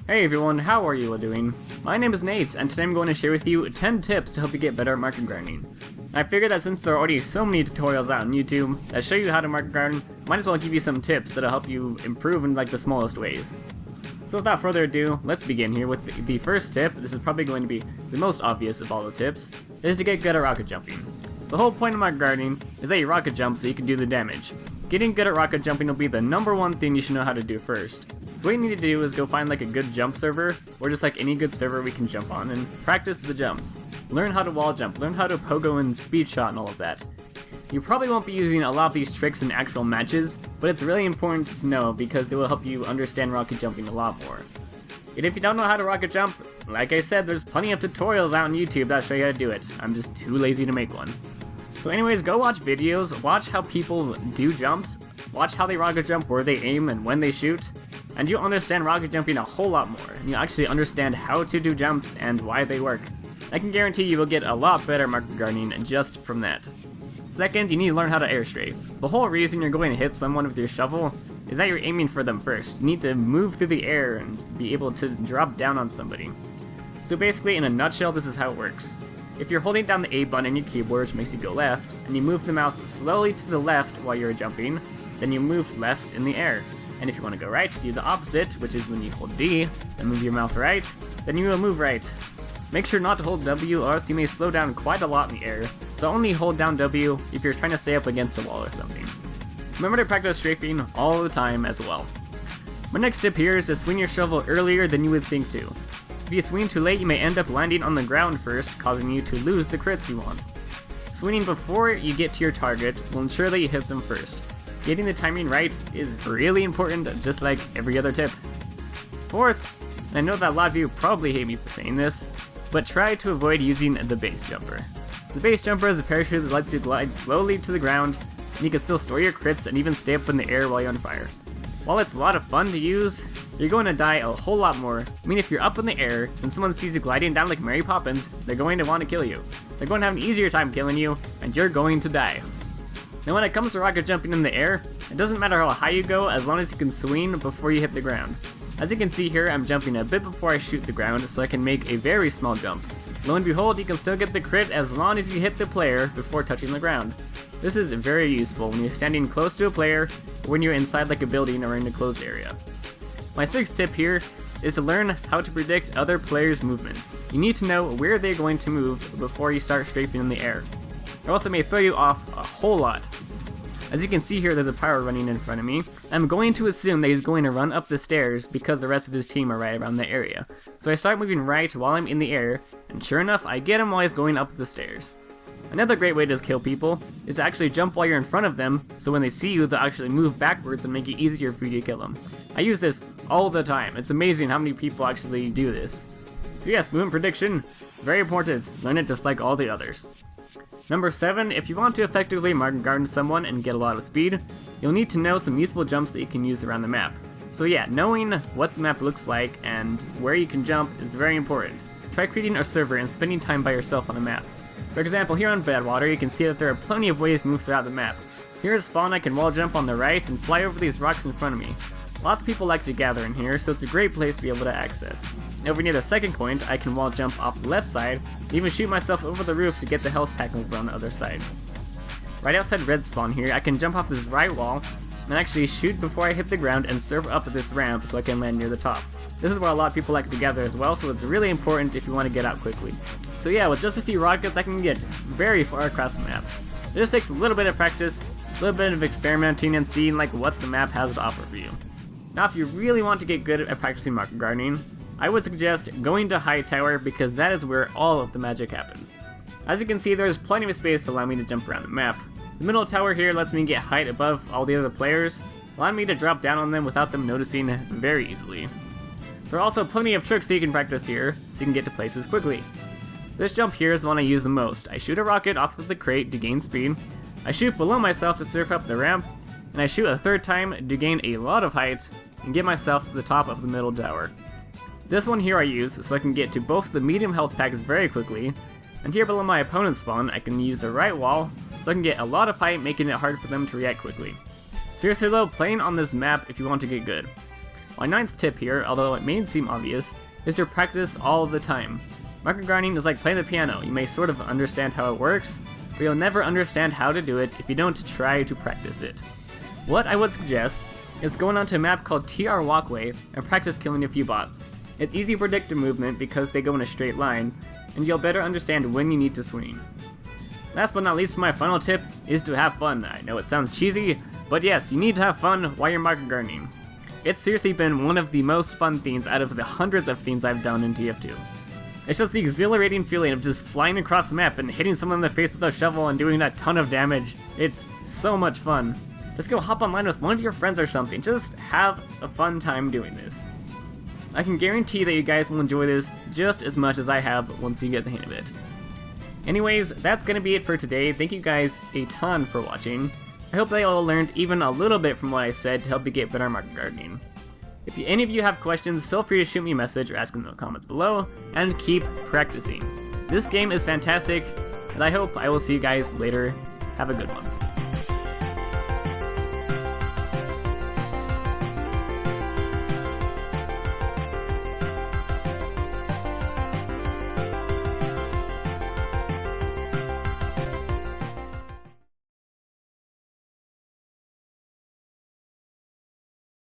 Hey everyone, how are you doing? My name is Nate, and today I'm going to share with you 10 tips to help you get better at market gardening. I figured that since there are already so many tutorials out on YouTube that show you how to market garden, might as well give you some tips that'll help you improve in like the smallest ways. So without further ado, let's begin here with the first tip. This is probably going to be the most obvious of all the tips, is to get good at rocket jumping. The whole point of market gardening is that you rocket jump so you can do the damage. Getting good at rocket jumping will be the #1 thing you should know how to do first. So what you need to do is go find like a good jump server, or just like any good server we can jump on, and practice the jumps. Learn how to wall jump, learn how to pogo and speed shot and all of that. You probably won't be using a lot of these tricks in actual matches, but it's really important to know because they will help you understand rocket jumping a lot more. And if you don't know how to rocket jump, like I said, there's plenty of tutorials out on YouTube that show you how to do it. I'm just too lazy to make one. So anyways, go watch videos, watch how people do jumps, watch how they rocket jump, where they aim, and when they shoot, and you'll understand rocket jumping a whole lot more, and you'll actually understand how to do jumps and why they work. I can guarantee you will get a lot better at market gardening just from that. Second, you need to learn how to air strafe. The whole reason you're going to hit someone with your shovel is that you're aiming for them first. You need to move through the air and be able to drop down on somebody. So basically, in a nutshell, this is how it works. If you're holding down the A button on your keyboard, which makes you go left, and you move the mouse slowly to the left while you're jumping, then you move left in the air. And if you want to go right, do the opposite, which is when you hold D and move your mouse right, then you will move right. Make sure not to hold W or else you may slow down quite a lot in the air, so only hold down W if you're trying to stay up against a wall or something. Remember to practice strafing all the time as well. My next tip here is to swing your shovel earlier than you would think to. If you swing too late, you may end up landing on the ground first, causing you to lose the crits you want. Swinging before you get to your target will ensure that you hit them first. Getting the timing right is really important, just like every other tip. Fourth, and I know that a lot of you probably hate me for saying this, but try to avoid using the base jumper. The base jumper is a parachute that lets you glide slowly to the ground, and you can still store your crits and even stay up in the air while you're on fire. While it's a lot of fun to use, you're going to die a whole lot more. I mean, if you're up in the air and someone sees you gliding down like Mary Poppins, they're going to want to kill you. They're going to have an easier time killing you, and you're going to die. Now when it comes to rocket jumping in the air, it doesn't matter how high you go as long as you can swing before you hit the ground. As you can see here, I'm jumping a bit before I shoot the ground so I can make a very small jump. Lo and behold, you can still get the crit as long as you hit the player before touching the ground. This is very useful when you're standing close to a player or when you're inside like a building or in a closed area. My sixth tip here is to learn how to predict other players' movements. You need to know where they're going to move before you start strafing in the air, or else it may throw you off a whole lot. As you can see here, there's a pyro running in front of me. I'm going to assume that he's going to run up the stairs because the rest of his team are right around the area. So I start moving right while I'm in the air, and sure enough, I get him while he's going up the stairs. Another great way to kill people is to actually jump while you're in front of them, so when they see you, they'll actually move backwards and make it easier for you to kill them. I use this all the time. It's amazing how many people actually do this. So yes, movement prediction, very important. Learn it just like all the others. Number 7, if you want to effectively market garden someone and get a lot of speed, you'll need to know some useful jumps that you can use around the map. So yeah, knowing what the map looks like and where you can jump is very important. Try creating a server and spending time by yourself on a map. For example, here on Badwater, you can see that there are plenty of ways to move throughout the map. Here at spawn, I can wall jump on the right and fly over these rocks in front of me. Lots of people like to gather in here, so it's a great place to be able to access. Over near the second point, I can wall jump off the left side, and even shoot myself over the roof to get the health pack over on the other side. Right outside red spawn here, I can jump off this right wall, and actually shoot before I hit the ground and serve up this ramp so I can land near the top. This is where a lot of people like to gather as well, so it's really important if you want to get out quickly. So yeah, with just a few rockets I can get very far across the map. It just takes a little bit of practice, a little bit of experimenting and seeing like what the map has to offer for you. Now if you really want to get good at practicing market gardening, I would suggest going to Hightower because that is where all of the magic happens. As you can see, there's plenty of space to allow me to jump around the map. The middle tower here lets me get height above all the other players, allowing me to drop down on them without them noticing very easily. There are also plenty of tricks that you can practice here, so you can get to places quickly. This jump here is the one I use the most. I shoot a rocket off of the crate to gain speed, I shoot below myself to surf up the ramp, and I shoot a third time to gain a lot of height and get myself to the top of the middle tower. This one here I use so I can get to both the medium health packs very quickly, and here below my opponent's spawn I can use the right wall so I can get a lot of height, making it hard for them to react quickly. Seriously though, playing on this map if you want to get good. My 9th tip here, although it may seem obvious, is to practice all the time. Marker grinding is like playing the piano. You may sort of understand how it works, but you'll never understand how to do it if you don't try to practice it. What I would suggest is going onto a map called TR Walkway and practice killing a few bots. It's easy to predict their movement because they go in a straight line, and you'll better understand when you need to swing. Last but not least, for my final tip is to have fun. I know it sounds cheesy, but yes, you need to have fun while you're marker gardening. It's seriously been one of the most fun themes out of the hundreds of themes I've done in TF2. It's just the exhilarating feeling of just flying across the map and hitting someone in the face with a shovel and doing a ton of damage. It's so much fun. Let's go hop online with one of your friends or something. Just have a fun time doing this. I can guarantee that you guys will enjoy this just as much as I have once you get the hang of it. Anyways, that's gonna be it for today. Thank you guys a ton for watching. I hope that you all learned even a little bit from what I said to help you get better at marker gardening. If any of you have questions, feel free to shoot me a message or ask them in the comments below, and keep practicing. This game is fantastic, and I hope I will see you guys later. Have a good one.